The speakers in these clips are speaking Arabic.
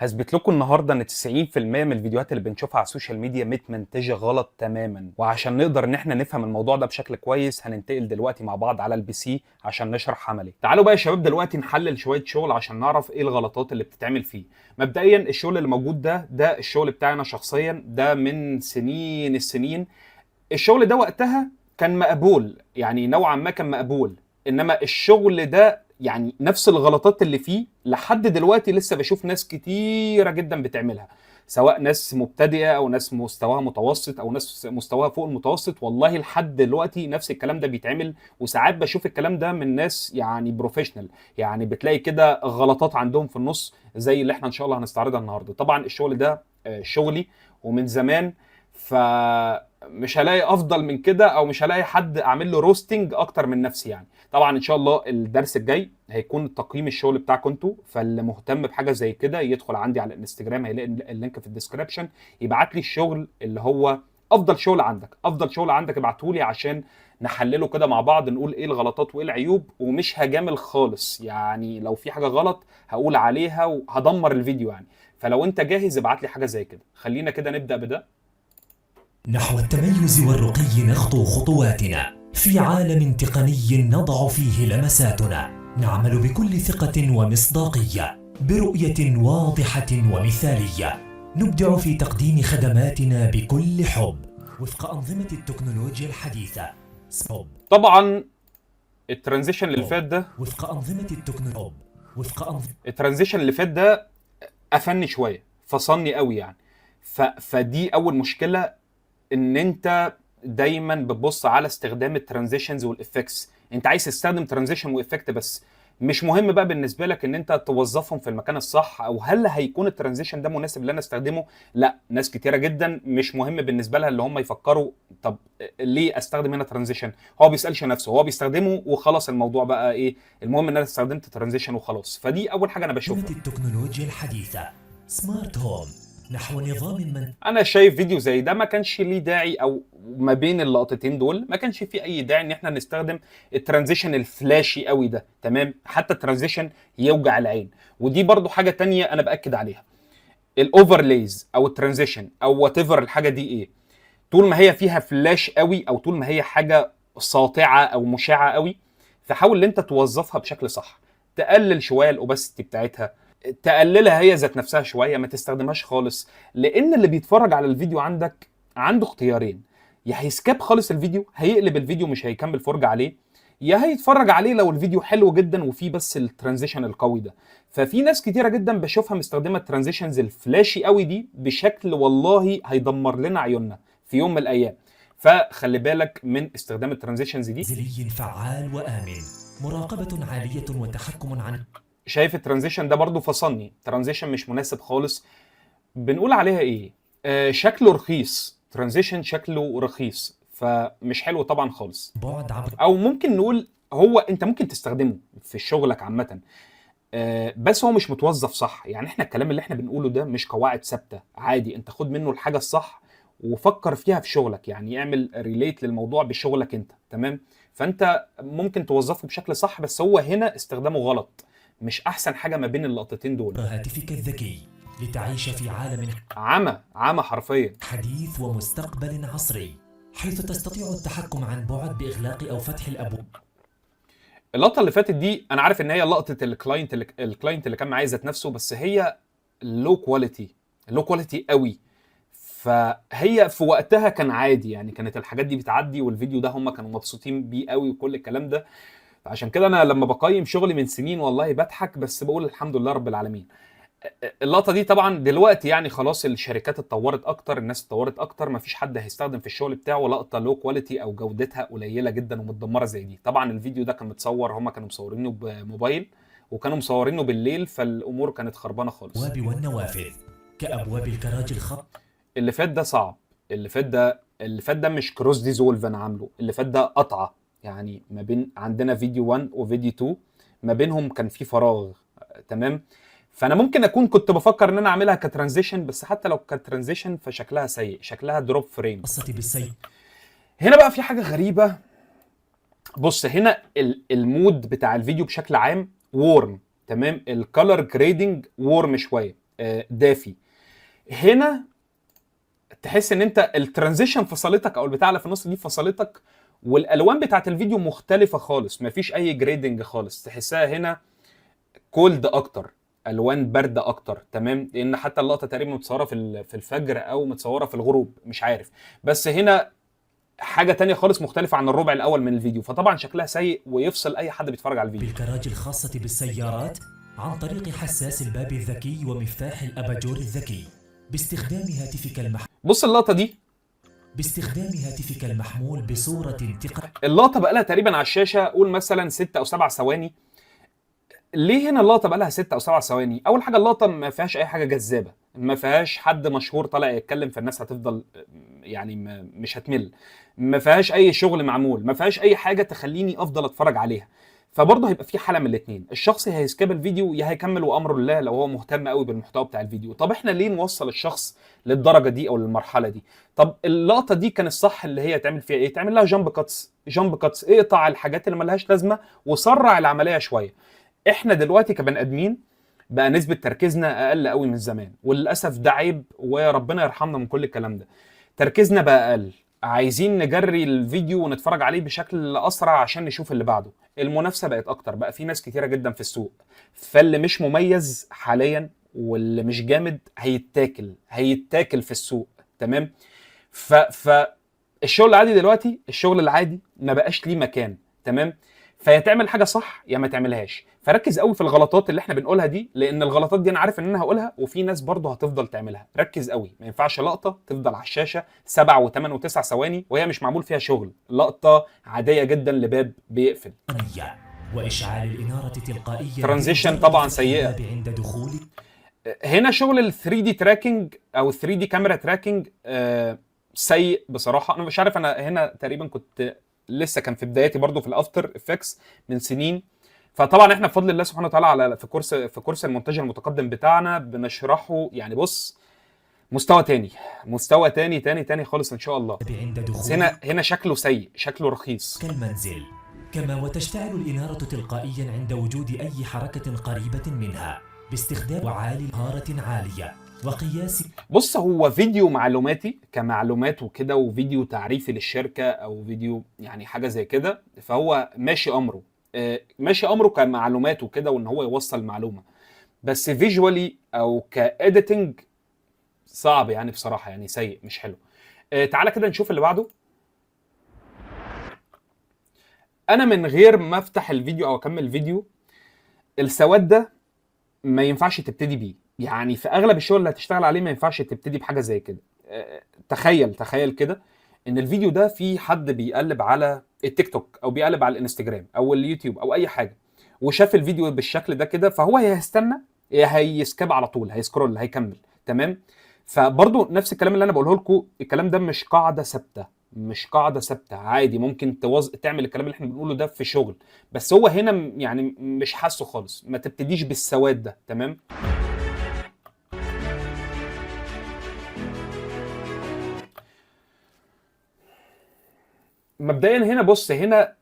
هثبت لكم النهارده ان 90% من الفيديوهات اللي بنشوفها على السوشيال ميديا متمنتجه غلط تماما، وعشان نقدر ان احنا نفهم الموضوع ده بشكل كويس هننتقل دلوقتي مع بعض على البي سي عشان نشرح عملي. تعالوا بقى يا شباب دلوقتي نحلل شويه شغل عشان نعرف ايه الغلطات اللي بتتعمل فيه. مبدئيا الشغل اللي موجود ده الشغل بتاعي انا شخصيا، ده من سنين السنين. الشغل ده وقتها كان مقبول، يعني نوعا ما كان مقبول، انما الشغل ده يعني نفس الغلطات اللي فيه لحد دلوقتي لسه بشوف ناس كتيرة جدا بتعملها، سواء ناس مبتدئة او ناس مستواها متوسط او ناس مستواها فوق المتوسط. والله لحد دلوقتي نفس الكلام ده بيتعمل، وساعات بشوف الكلام ده من ناس يعني بروفيشنال، يعني بتلاقي كده غلطات عندهم في النص زي اللي احنا ان شاء الله هنستعرضها النهارده. طبعا الشغل ده شغلي ومن زمان، فمش هلاقي افضل من كده او مش هلاقي حد اعمل له روستنج اكتر من نفسي. يعني طبعا ان شاء الله الدرس الجاي هيكون تقييم الشغل بتاعكم انتوا، فاللي مهتم بحاجه زي كده يدخل عندي على الانستجرام، هيلاقي اللينك في الديسكربشن، يبعت لي الشغل اللي هو افضل شغل عندك، افضل شغل عندك ابعته لي عشان نحلله كده مع بعض، نقول ايه الغلطات وايه العيوب. ومش هجامل خالص، يعني لو في حاجه غلط هقول عليها وهدمر الفيديو يعني. فلو انت جاهز ابعت لي حاجه زي كده. خلينا كده نبدا بده. نحو التميز والرقي نخطو خطواتنا في عالم تقني نضع فيه لمساتنا. نعمل بكل ثقة ومصداقية برؤية واضحة ومثالية. نبدع في تقديم خدماتنا بكل حب وفق أنظمة التكنولوجيا الحديثة. طبعا الترانزيشن اللي فات ده وفق أنظمة التكنولوجيا الترانزيشن اللي فات ده قفلني شويه، فصلني قوي يعني. فدي اول مشكله، ان انت دايما بتبص على استخدام الترانزيشنز والافكتس. انت عايز تستخدم ترانزيشن وافكت بس، مش مهم بقى بالنسبه لك ان انت توظفهم في المكان الصح، او هل هيكون الترانزيشن ده مناسب اللي انا استخدمه. لا، ناس كتيره جدا مش مهم بالنسبه لها اللي هم يفكروا طب ليه استخدم هنا ترانزيشن. هو بيسالش نفسه، هو بيستخدمه وخلاص، الموضوع بقى ايه، المهم ان انا استخدمت ترانزيشن وخلاص. فدي اول حاجه انا بشوفها. التكنولوجيا الحديثة سمارت هوم نحو نظام من انا شايف فيديو زي ده ما كانش ليه داعي، او ما بين اللقطتين دول ما كانش فيه اي داعي ان احنا نستخدم الترانزيشن الفلاشي قوي ده. تمام، حتى الترانزيشن يوجع العين. ودي برضو حاجة تانية انا باكد عليها، الاوفرليز او الترانزيشن او وات ايفر الحاجة دي ايه، طول ما هي فيها فلاش قوي او طول ما هي حاجة ساطعة او مشعة قوي، فحاول ان انت توظفها بشكل صح. تقلل شوية الاوباسيتي بتاعتها، تقللها هي ذات نفسها شويه، ما تستخدمهاش خالص. لان اللي بيتفرج على الفيديو عندك عنده اختيارين، يا هيسكاب خالص الفيديو، هيقلب الفيديو مش هيكمل فرجه عليه، يا هيتفرج عليه لو الفيديو حلو جدا وفيه بس الترانزيشن القوي ده. ففي ناس كتيره جدا بشوفها مستخدمه الترانزيشنز الفلاشي قوي دي بشكل والله هيدمر لنا عيوننا في يوم من الايام. فخلي بالك من استخدام الترانزيشنز دي. منزلي فعال وآمن، مراقبة عالية وتحكم عن شايف الترانزيشن ده برضو فصلني، ترانزيشن مش مناسب خالص. بنقول عليها ايه، شكله رخيص، ترانزيشن شكله رخيص، فمش حلو طبعا خالص. بعد عبر او ممكن نقول هو انت ممكن تستخدمه في شغلك عامه، بس هو مش متوظف صح. يعني احنا الكلام اللي احنا بنقوله ده مش قواعد ثابته، عادي انت خد منه الحاجه الصح وفكر فيها في شغلك، يعني اعمل ريليت للموضوع بشغلك انت. تمام، فانت ممكن توظفه بشكل صح، بس هو هنا استخدامه غلط، مش احسن حاجه ما بين اللقطتين دول. هاتفك الذكي لتعيش في عالم عمى حرفيا. حديث ومستقبل عصري، حيث تستطيع التحكم عن بعد بإغلاق أو فتح الأبواب. اللقطه اللي فاتت دي انا عارف ان هي لقطه الكلاينت اللي كان معايا ذات نفسه، بس هي لو كواليتي، لو كواليتي قوي. فهي في وقتها كان عادي، يعني كانت الحاجات دي بتعدي والفيديو ده هم كانوا مبسوطين بيه قوي وكل الكلام ده. عشان كده انا لما بقيم شغلي من سنين والله بضحك، بس بقول الحمد لله رب العالمين. اللقطه دي طبعا دلوقتي يعني خلاص الشركات اتطورت اكتر، الناس اتطورت اكتر، مفيش حد هيستخدم في الشغل بتاعه لقطه لو كواليتي او جودتها قليله جدا ومتدمره زي دي. طبعا الفيديو ده كان متصور، هم كانوا مصورينه بموبايل وكانوا مصورينه بالليل، فالامور كانت خربانه خالص. الأبواب والنوافذ كأبواب الكراج الخط. اللي فات ده صعب، اللي فات ده مش كروس ديزولف انا عامله، اللي فات ده قطعه، يعني ما بين عندنا فيديو 1 وفيديو 2 ما بينهم كان في فراغ. تمام، فانا ممكن اكون كنت بفكر ان انا اعملها كترانزيشن، بس حتى لو كترانزيشن فشكلها سيء، شكلها دروب فريم. قصة بالسيف. هنا بقى في حاجه غريبه. بص هنا المود بتاع الفيديو بشكل عام وورم، تمام، الكالر جريدنج وورم شويه، دافي. هنا تحس ان انت الترانزيشن فصلتك، او البتاع اللي في النص دي فصلتك، والالوان بتاعت الفيديو مختلفه خالص، مفيش اي جريدنج خالص، تحسها هنا كولد اكتر، الوان بارده اكتر. تمام، لان حتى اللقطه تقريبا متصوره في الفجر او متصوره في الغروب، مش عارف. بس هنا حاجه تانية خالص مختلفه عن الربع الاول من الفيديو، فطبعا شكلها سيء ويفصل اي حد بيتفرج على الفيديو. بالكراج الخاصة بالسيارات عن طريق حساس الباب الذكي ومفتاح الأباجور الذكي باستخدام بص اللقطه دي، المحمول بصورة انتقال. اللقطه بقى لها تقريبا على الشاشه قول مثلا 6 او 7 ثواني. ليه هنا اللقطه بقى لها 6 او 7 ثواني؟ اول حاجه اللقطه ما فيهاش اي حاجه جذابه، ما فيهاش حد مشهور طالع يتكلم، فالناس هتفضل يعني مش هتمل. ما فيهاش اي شغل معمول، ما فيهاش اي حاجه تخليني افضل اتفرج عليها. فبرضه هيبقى في حاله من الاثنين، الشخص يا هيسكيب الفيديو يا هيكمل وامره لله لو هو مهتم قوي بالمحتوى بتاع الفيديو. طب احنا ليه نوصل الشخص للدرجه دي او للمرحله دي؟ طب اللقطه دي كان الصح اللي هي تعمل فيها ايه؟ تعمل لها جامب كاتس، جامب كاتس، اقطع الحاجات اللي ملهاش لازمه وسرع العمليه شويه. احنا دلوقتي كبني ادمين بقى نسبه تركيزنا اقل قوي من زمان، وللاسف ده عيب، وربنا يرحمنا من كل الكلام ده. تركيزنا بقى اقل، عايزين نجري الفيديو ونتفرج عليه بشكل اسرع عشان نشوف اللي بعده. المنافسه بقت اكتر، بق في ناس كتيره جدا في السوق، فاللي مش مميز حاليا واللي مش جامد هيتاكل في السوق. تمام، الشغل العادي دلوقتي، الشغل العادي ما بقاش ليه مكان. تمام، فيا تعمل حاجه صح يا ما تعملهاش. فركز قوي في الغلطات اللي احنا بنقولها دي، لان الغلطات دي انا عارف ان انا هقولها وفي ناس برضه هتفضل تعملها. ركز قوي، ما ينفعش لقطه تفضل على الشاشه 7 و8 و9 ثواني وهي مش معمول فيها شغل، لقطه عاديه جدا لباب بيقفل. واشعال الاناره تلقائيا، ترانزيشن طبعا سيئه. عند دخول هنا شغل ال 3 دي تراكنج او 3 دي كاميرا تراكنج سيء بصراحه. انا مش عارف، انا هنا تقريبا كنت لسه كان في بدايتي برضو في الافتر افكتس من سنين. فطبعا احنا بفضل الله سبحانه وتعالى على في كورس المونتاج المتقدم بتاعنا بنشرحه، يعني بص مستوى تاني خالص ان شاء الله. بس هنا شكله سيء، شكله رخيص كالمنزل. كما وتشتعل الإنارة تلقائيا عند وجود أي حركة قريبة منها باستخدام وعالي مهارة عالية وقياس. بص هو فيديو معلوماتي كمعلومات وكده، وفيديو تعريفي للشركة او فيديو يعني حاجة زي كده، فهو ماشي امره كمعلومات وكده، وان هو يوصل معلومة. بس فيجوالي او كاديتنج صعب يعني بصراحة، يعني سيء مش حلو. تعالى كده نشوف اللي بعده. انا من غير ما افتح الفيديو او اكمل الفيديو، السواد ده ما ينفعش تبتدي بيه، يعني في اغلب الشغل اللي هتشتغل عليه ما ينفعش تبتدي بحاجه زي كده. تخيل كده ان الفيديو ده في حد بيقلب على التيك توك او بيقلب على الانستجرام او اليوتيوب او اي حاجه، وشاف الفيديو بالشكل ده كده، فهو هيستنى هيسكاب على طول، هيسكرول، هيكمل. تمام، فبرضو نفس الكلام اللي انا بقوله لكم، الكلام ده مش قاعده ثابته، عادي ممكن تعمل الكلام اللي احنا بنقوله ده في شغل، بس هو هنا يعني مش حاسه خالص. ما تبتديش بالسواد ده. تمام، مبدئيا هنا بص، هنا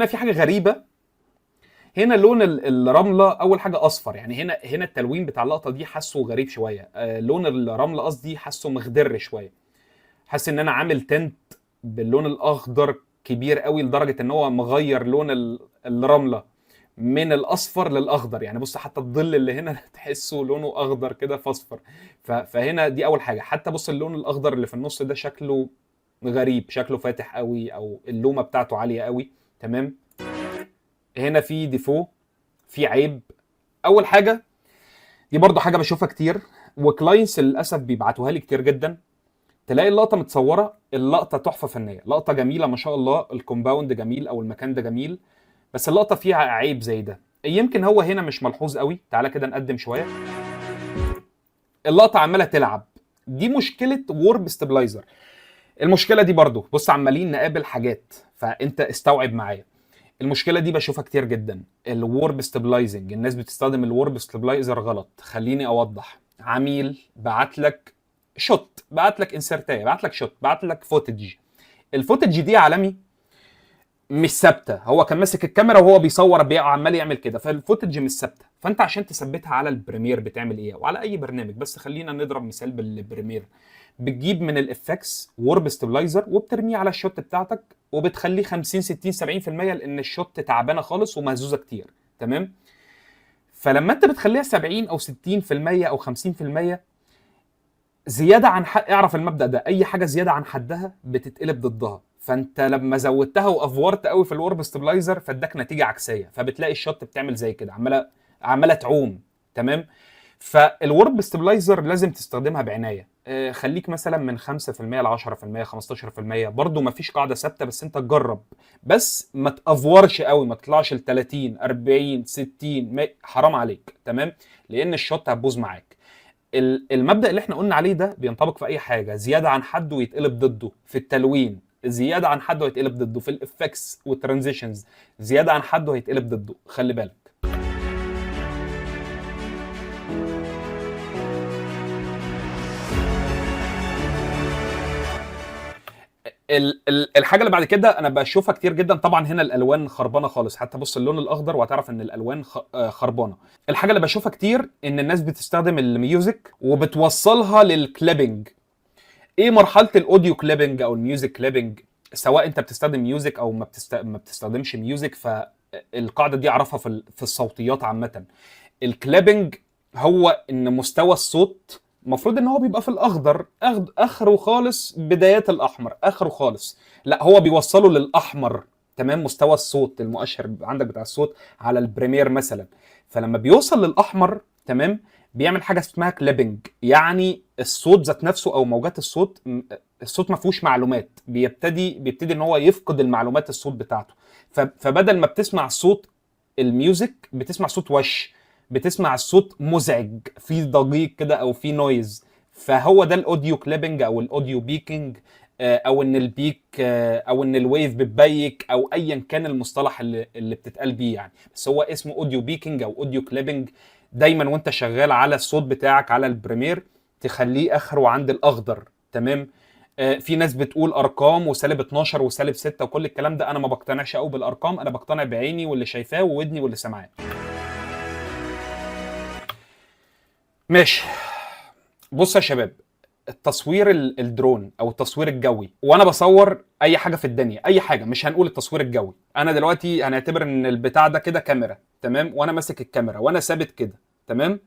في حاجه غريبه. هنا لون الرمله اول حاجه اصفر، يعني هنا التلوين بتاع اللقطه دي حاسه غريب شويه. لون الرمله قصدي حاسه مخضر شويه، حاسس ان انا عامل تنت باللون الاخضر كبير قوي لدرجه ان هو مغير لون الرمله من الاصفر للاخضر. يعني بص حتى الظل اللي هنا تحسه لونه اخضر كده فاصفر. فهنا دي اول حاجه. حتى بص اللون الاخضر اللي في النص ده شكله غريب، شكله فاتح قوي او اللومه بتاعته عاليه قوي. تمام، هنا في ديفو، في عيب. اول حاجه دي برضو حاجه بشوفها كتير، وكلاينتس للاسف بيبعتوها لي كتير جدا. تلاقي اللقطه متصوره، اللقطه تحفه فنيه، لقطه جميله ما شاء الله، الكومباوند جميل او المكان ده جميل، بس اللقطه فيها عيب زي ده. يمكن هو هنا مش ملحوظ قوي. تعالى كده نقدم شويه. اللقطه عماله تلعب، دي مشكله وورب ستابلايزر. المشكله دي برضو بص عمالين نقابل حاجات، فانت استوعب معايا. المشكله دي بشوفها كتير جدا، الورب ستابلايزنج. الناس بتستخدم الورب ستابلايزر غلط. خليني اوضح. عميل بعت لك شوت، بعت لك انسرتايه، بعت لك شوت، بعت لك فوتج. الفوتج دي عالمي مش ثابته، هو كان ماسك الكاميرا وهو بيصور عمال يعمل كده، فالفوتج مش ثابته. فانت عشان تثبتها على البريمير بتعمل ايه، وعلى اي برنامج، بس خلينا نضرب مثال بالبريمير. بتجيب من الافكس وورب ستابلايزر وبترميه على الشوت بتاعتك، وبتخليه 50 60 70%، لان الشوت تعبانه خالص ومهزوزه كتير. تمام. فلما انت بتخليها 70 او 60% او 50%، زياده عن حد، اعرف المبدا ده، اي حاجه زياده عن حدها بتتقلب ضدها. فانت لما زودتها وافورت قوي في الورب ستابلايزر فاداك نتيجه عكسيه، فبتلاقي الشوت بتعمل زي كده، عماله تعوم. تمام. فالورب ستابلايزر لازم تستخدمها بعنايه. خليك مثلا من 5% ل 10% 15%، برضو ما فيش قاعده ثابته، بس انت تجرب. بس ما تافورش قوي، ما تطلعش ل 30 40 60 حرام عليك. تمام. لان الشوت هتبوظ معاك. المبدأ اللي احنا قلنا عليه ده بينطبق في اي حاجه زياده عن حده ويتقلب ضده. في التلوين زياده عن حده هيتقلب ضده، في الافكس والترانزيشنز زياده عن حده هيتقلب ضده، خلي بالك. الحاجه اللي بعد كده انا بشوفها كتير جدا، طبعا هنا الالوان خربانه خالص، حتى بص اللون الاخضر وهتعرف ان الالوان خربانه. الحاجه اللي بشوفها كتير ان الناس بتستخدم الميوزك وبتوصلها للكليبنج. ايه مرحله الاوديو كليبنج او الميوزك كليبنج؟ سواء انت بتستخدم ميوزك او ما بتستخدمش ميوزك، فالقاعده دي اعرفها في الصوتيات عامه. الكليبنج هو ان مستوى الصوت المفروض ان هو بيبقى في الاخضر، اخره خالص، بدايات الاحمر اخره خالص. لا، هو بيوصله للاحمر. تمام. مستوى الصوت، المؤشر عندك بتاع الصوت على البريمير مثلا، فلما بيوصل للاحمر، تمام، بيعمل حاجه اسمها كليبنج. يعني الصوت ذات نفسه او موجات الصوت، الصوت ما فيهوش معلومات، بيبتدي ان هو يفقد المعلومات الصوت بتاعته. فبدل ما بتسمع صوت الميوزك بتسمع صوت بتسمع الصوت مزعج، في ضجيج كده او في نويز. فهو ده الاوديو كليبنج او الاوديو بيكنج، او ان البيك، او ان الويف بتبيك، او ايا كان المصطلح اللي بتتقال بيه يعني. بس هو اسمه اوديو بيكنج او اوديو كليبنج. دايما وانت شغال على الصوت بتاعك على البريمير تخليه اخره عند الاخضر. تمام. في ناس بتقول ارقام وسالب 12 وسالب 6 وكل الكلام ده، انا ما بقتنعش قوي بالارقام، انا بقتنع بعيني واللي شايفاه وودني واللي سامعاه. ماشي. بص يا شباب، التصوير الدرون او التصوير الجوي، وانا بصور اي حاجه في الدنيا، اي حاجه، مش هنقول التصوير الجوي، انا دلوقتي هنعتبر ان البتاع ده كده كاميرا، تمام، وانا ماسك الكاميرا وانا ثابت كده، تمام.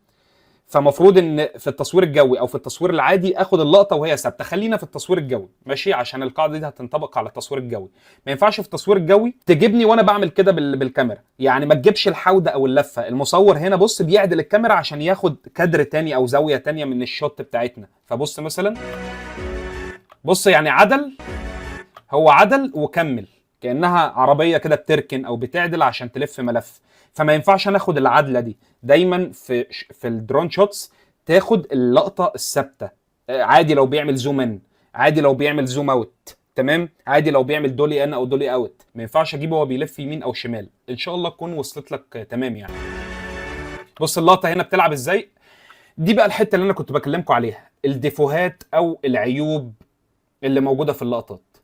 فمفروض ان في التصوير الجوي او في التصوير العادي اخد اللقطه وهي ثابته. خلينا في التصوير الجوي، ماشي، عشان القاعده دي هتنطبق على التصوير الجوي. ما ينفعش في التصوير الجوي تجيبني وانا بعمل كده بالكاميرا، يعني ما تجيبش الحوده او اللفه. المصور هنا بص بيعدل الكاميرا عشان ياخد كادر تاني او زاويه تانيه من الشوت بتاعتنا. فبص مثلا، بص يعني عدل، هو عدل وكمل كانها عربيه كده بتركن او بتعدل عشان تلف ملف. فما ينفعش ناخد العدله دي. دايما في الدرون شوتس تاخد اللقطه الثابته. عادي لو بيعمل زوم ان، عادي لو بيعمل زوم اوت، تمام، عادي لو بيعمل دولي ان او دولي اوت. ما ينفعش اجيبه وهو بيلف يمين او شمال. ان شاء الله تكون وصلت لك تمام يعني. بص اللقطه هنا بتلعب ازاي. دي بقى الحته اللي انا كنت بكلمكم عليها، الديفوهات او العيوب اللي موجوده في اللقطات.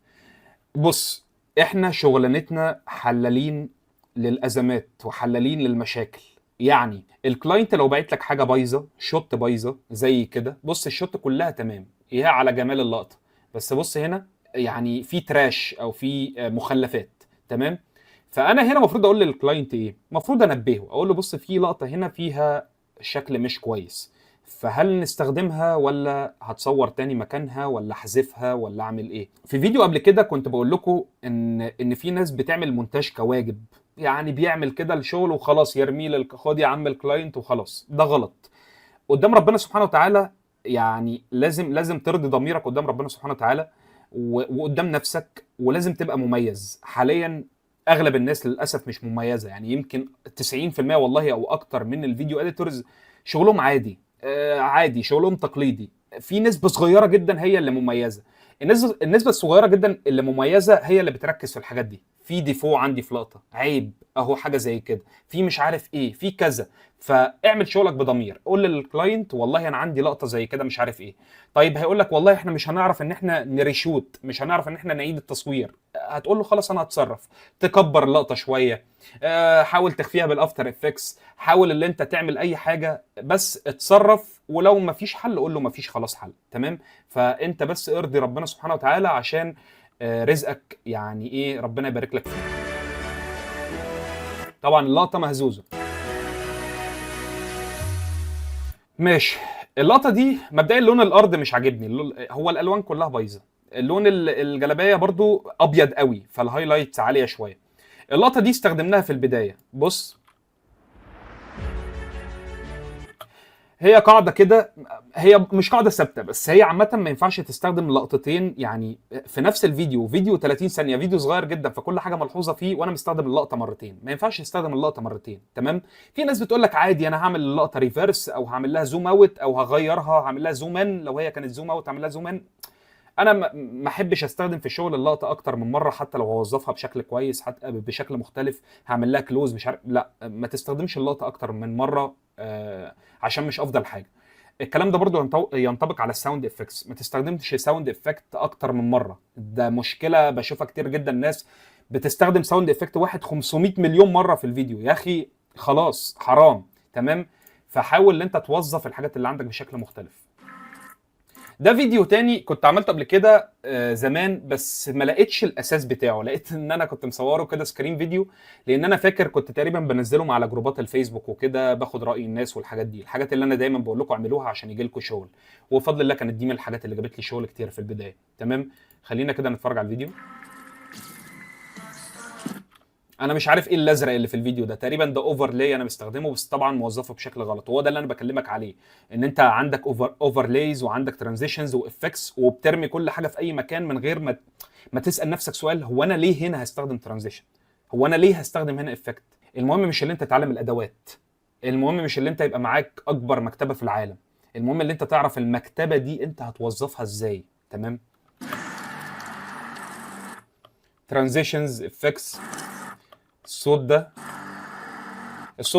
بص، احنا شغلانتنا حلالين للازمات وحلالين للمشاكل. يعني الكلاينت لو بعت لك حاجه بايظه، شوت بايظه زي كده، بص الشوت كلها تمام، يا على جمال اللقطه، بس بص هنا يعني في تراش او في مخلفات، تمام. فانا هنا المفروض اقول للكلاينت ايه؟ المفروض انبهه، اقول له بص في لقطه هنا فيها شكل مش كويس، فهل نستخدمها ولا هتصور تاني مكانها ولا احذفها ولا اعمل ايه؟ في فيديو قبل كده كنت بقول لكم ان في ناس بتعمل مونتاج كواجب، يعني بيعمل كده الشغل وخلاص يرميه خد يا عم الكلاينت وخلاص. ده غلط قدام ربنا سبحانه وتعالى. يعني لازم ترضي ضميرك قدام ربنا سبحانه وتعالى وقدام نفسك، ولازم تبقى مميز. حاليا اغلب الناس للاسف مش مميزه، يعني يمكن 90% والله او اكتر من الفيديو اديتورز شغلهم عادي، عادي، شغلهم تقليدي. في نسبه صغيره جدا هي اللي مميزه. النسبه الصغيره جدا اللي مميزه هي اللي بتركز في الحاجات دي. في ديفو عندي في لقطه، عيب اهو، حاجه زي كده، في مش عارف ايه، في كذا. فاعمل شغلك بضمير، قول للكلاينت والله انا عندي لقطه زي كده مش عارف ايه. طيب هيقول لك والله احنا مش هنعرف ان احنا نريشوت، مش هنعرف ان احنا نعيد التصوير. هتقول له خلاص انا هتصرف، تكبر اللقطه شويه، حاول تخفيها بالافتر افكتس، حاول ان انت تعمل اي حاجه، بس اتصرف. ولو ما فيش حل قول له ما فيش خلاص حل، تمام. فانت بس ارضي ربنا سبحانه وتعالى عشان رزقك يعني ايه ربنا يبارك لك فيه. طبعا اللقطه مهزوزه. ماشي. اللقطه دي مبدئيا لون الارض مش عاجبني، هو الالوان كلها بايظه. اللون الجلابيه برضو ابيض قوي، فالهايلايتس عاليه شويه. اللقطه دي استخدمناها في البدايه، بص هي قاعده كده، هي مش قاعده ثابته، بس هي عامه ما ينفعش تستخدم لقطتين يعني في نفس الفيديو. فيديو 30 ثانيه، فيديو صغير جدا، فكل حاجه ملحوظه فيه، وانا مستخدم اللقطه مرتين، ما ينفعش استخدم اللقطه مرتين، تمام. في ناس بتقول لك عادي انا هعمل اللقطه ريفرس، او هعمل لها زوم اوت، او هغيرها هعمل لها زوم ان، لو هي كانت زوم اوت هعمل لها زوم ان. انا ما احبش استخدم في الشغل اللقطه اكتر من مره، حتى لو هوظفها بشكل كويس، حتى بشكل مختلف، هعمل لها كلوز مش عارف، لا ما تستخدمش اللقطه اكتر من مره، عشان مش افضل حاجه. الكلام ده برضو ينطبق على الساوند افكتس، ما تستخدمش ساوند افكت اكتر من مره، ده مشكله بشوفها كتير جدا. ناس بتستخدم ساوند افكت واحد 500 مليون مره في الفيديو، يا اخي خلاص حرام، تمام. فحاول ان انت توظف الحاجات اللي عندك بشكل مختلف. ده فيديو تاني كنت عملته قبل كده زمان، بس ما لقيتش الاساس بتاعه، لقيت ان انا كنت مصوره كده سكرين فيديو، لان انا فاكر كنت تقريبا بنزلهم على جروبات الفيسبوك وكده، باخد راي الناس والحاجات دي، الحاجات اللي انا دايما بقول لكم اعملوها عشان يجي لكم شغل. وبفضل الله كانت دي من الحاجات اللي جابت لي شغل كتير في البدايه، تمام. خلينا كده نتفرج على الفيديو. انا مش عارف ايه الازرق اللي في الفيديو ده، تقريبا ده اوفرلاي انا مستخدمه، بس طبعا موظفه بشكل غلط، وهو ده اللي انا بكلمك عليه، ان انت عندك اوفرلايز وعندك ترانزيشنز وافكتس، وبترمي كل حاجه في اي مكان من غير ما تسال نفسك سؤال، هو انا ليه هنا هستخدم ترانزيشن؟ هو انا ليه هستخدم هنا افكت؟ المهم مش اللي انت تتعلم الادوات، المهم مش اللي انت يبقى معاك اكبر مكتبه في العالم، المهم اللي انت تعرف المكتبه دي انت هتوظفها ازاي، تمام. ترانزيشنز، افكتس، الصوت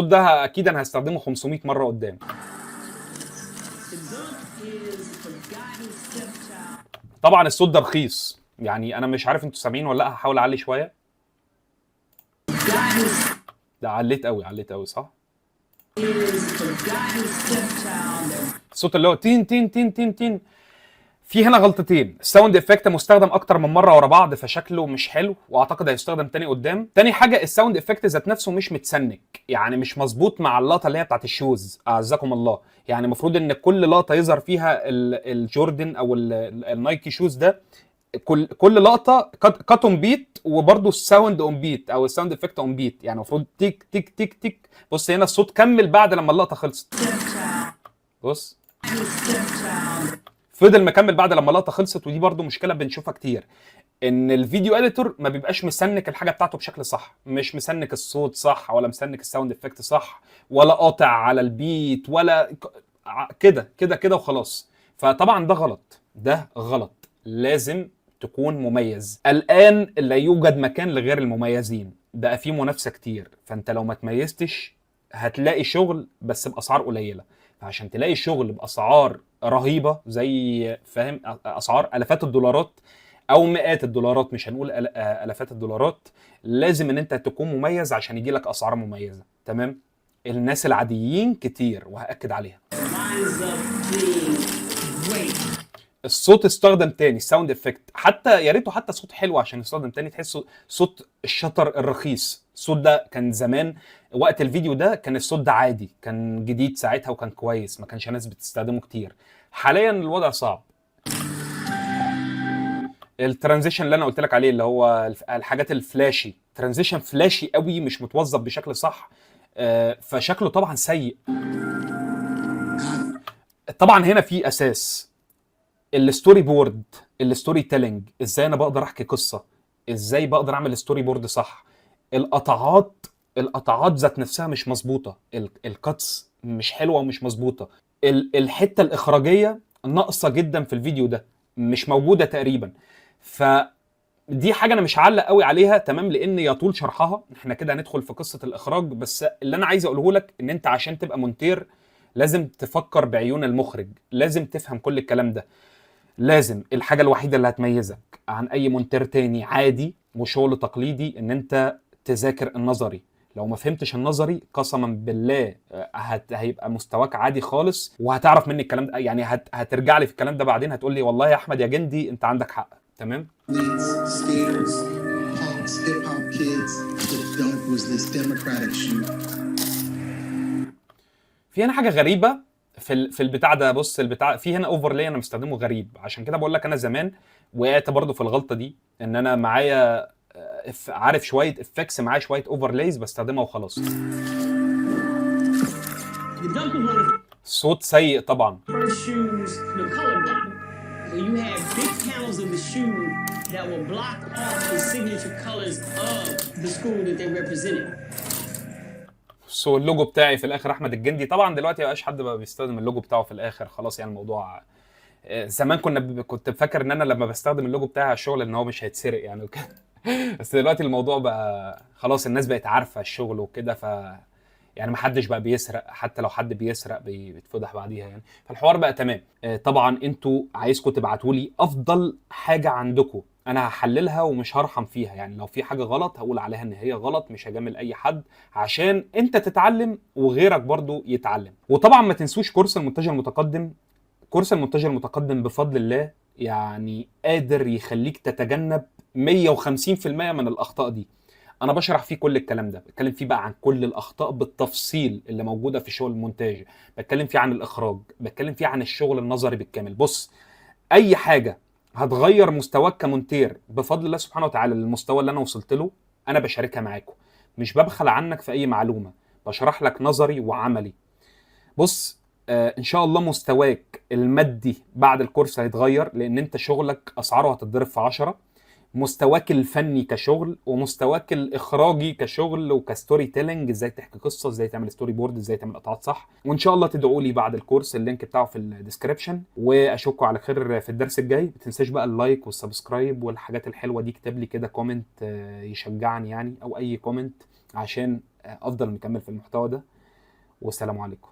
ده اكيد انا هستخدمه 500 مره قدام. طبعا الصوت ده رخيص، يعني انا مش عارف انتوا سامعين ولا لا، هحاول اعلي شويه. ده عليت قوي صح. الصوت اللي هو تين تين تين تين تين، في هنا غلطتين. الساوند افكت مستخدم اكتر من مره ورا بعض، فشكله مش حلو، واعتقد هيستخدم تاني قدام. تاني حاجه الساوند افكت ذات نفسه مش متسنك، يعني مش مظبوط مع اللقطه اللي هي بتاعت الشوز، اعزكم الله. يعني المفروض ان كل لقطه يظهر فيها الجوردن او النايكي شوز ده، كل لقطه كات اون بيت، وبرده الساوند اون بيت او الساوند افكت اون بيت، يعني المفروض تيك تيك تيك تيك. بص هنا الصوت كمل بعد لما اللقطه خلصت، بص فضل مكمل بعد لما اللقطه خلصت. ودي برضو مشكله بنشوفها كتير، ان الفيديو اديتور ما بيبقاش مسنك الحاجه بتاعته بشكل صح، مش مسنك الصوت صح، ولا مسنك الساوند افكت صح، ولا قاطع على البيت، ولا كده كده كده وخلاص. فطبعا ده غلط، ده غلط، لازم تكون مميز. الان لا يوجد مكان لغير المميزين، بقى في منافسه كتير، فانت لو ما تميزتش هتلاقي شغل بس باسعار قليله. فعشان تلاقي شغل باسعار رهيبه، زي فاهم اسعار الافات الدولارات او مئات الدولارات، مش هنقول الافات الدولارات، لازم ان انت تكون مميز عشان يجي لك اسعار مميزه، تمام. الناس العاديين كتير وهاكد عليها. الصوت استخدم تاني، الساوند افكت، حتى يا ريته حتى صوت حلو عشان يستخدم تاني، تحسه صوت الشطر الرخيص. الصوت ده كان زمان وقت الفيديو ده كان الصوت ده عادي، كان جديد ساعتها وكان كويس، ما كانش ناس بتستخدمه كتير. حاليا الوضع صعب. الترانزيشن اللي انا قلت لك عليه، اللي هو الحاجات الفلاشي، ترانزيشن فلاشي قوي مش متوظف بشكل صح، فشكله طبعا سيء. طبعا هنا في اساس الستوري بورد، الستوري تيلينج، ازاي انا بقدر احكي قصه، ازاي بقدر اعمل ستوري بورد صح. القطعات ذات نفسها مش مظبوطه، الكاتس مش حلوه ومش مظبوطه. الحته الاخراجيه ناقصه جدا في الفيديو ده، مش موجوده تقريبا. ف دي حاجه انا مش هعلق قوي عليها تمام، لان يطول شرحها، احنا كده هندخل في قصه الاخراج. بس اللي انا عايز اقوله لك ان انت عشان تبقى مونتير لازم تفكر بعيون المخرج، لازم تفهم كل الكلام ده. لازم الحاجه الوحيده اللي هتميزك عن اي مونتير تاني عادي وشغل تقليدي ان انت تذاكر النظري. لو ما فهمتش النظري قسما بالله هيبقى مستواك عادي خالص، وهتعرف مني الكلام ده. يعني هترجع لي في الكلام ده بعدين هتقول لي والله يا احمد يا جندي انت عندك حق. تمام. skaters, punks, hip hop kids. The dunk was this democratic shoe. في هنا حاجه غريبه في البتاع ده. بص البتاع في هنا اوفرلاي انا مستخدمه غريب، عشان كده بقول لك انا زمان وقعت برضو في الغلطه دي، ان انا معايا عارف شويه افكس، معايا شويه اوفرلايز بستخدمها وخلاص. صوت سيء طبعا. first shoes, the color block. So you had big panels of the shoe that will block off the signature colors of the school that they represented. سو اللوجو بتاعي في الاخر احمد الجندي. طبعا دلوقتي مبقاش حد بقى بيستخدم اللوجو بتاعه في الاخر، خلاص يعني الموضوع. زمان كنت بفكر ان انا لما بستخدم اللوجو بتاعي على الشغل ان هو مش هيتسرق يعني وكده. بس دلوقتي الموضوع بقى خلاص، الناس بقت عارفه الشغل وكده، يعني ما حدش بقى بيسرق، حتى لو حد بيسرق بيتفضح بعديها يعني. فالحوار بقى تمام. طبعا انتوا عايزكم تبعتوا لي افضل حاجه عندكم، انا هحللها ومش هرحم فيها. يعني لو في حاجه غلط هقول عليها ان هي غلط، مش هجامل اي حد، عشان انت تتعلم وغيرك برضو يتعلم. وطبعا ما تنسوش كورس المونتاج المتقدم. كورس المونتاج المتقدم بفضل الله يعني قادر يخليك تتجنب 150% من الاخطاء دي. انا بشرح فيه كل الكلام ده، بتكلم فيه بقى عن كل الاخطاء بالتفصيل اللي موجوده في شغل المونتاج، بتكلم فيه عن الاخراج، بتكلم فيه عن الشغل النظري بالكامل. بص، اي حاجه هتغير مستواك كمونتير بفضل الله سبحانه وتعالى للمستوى اللي انا وصلت له، انا بشاركها معاكم. مش ببخل عنك في اي معلومه، بشرح لك نظري وعملي. بص ان شاء الله مستواك المادي بعد الكورس هيتغير، لان انت شغلك اسعاره هتتضرب في 10. مستواك الفني كشغل، ومستواك الاخراجي كشغل وكستوري تيلينج، ازاي تحكي قصه، ازاي تعمل ستوري بورد، ازاي تعمل قطعات صح. وان شاء الله تدعوا لي بعد الكورس، اللينك بتاعه في الديسكربشن. واشوفكم على خير في الدرس الجاي. ما تنساش بقى اللايك والسبسكرايب والحاجات الحلوه دي. اكتب لي كده كومنت يشجعني يعني، او اي كومنت عشان افضل مكمل في المحتوى ده. والسلام عليكم.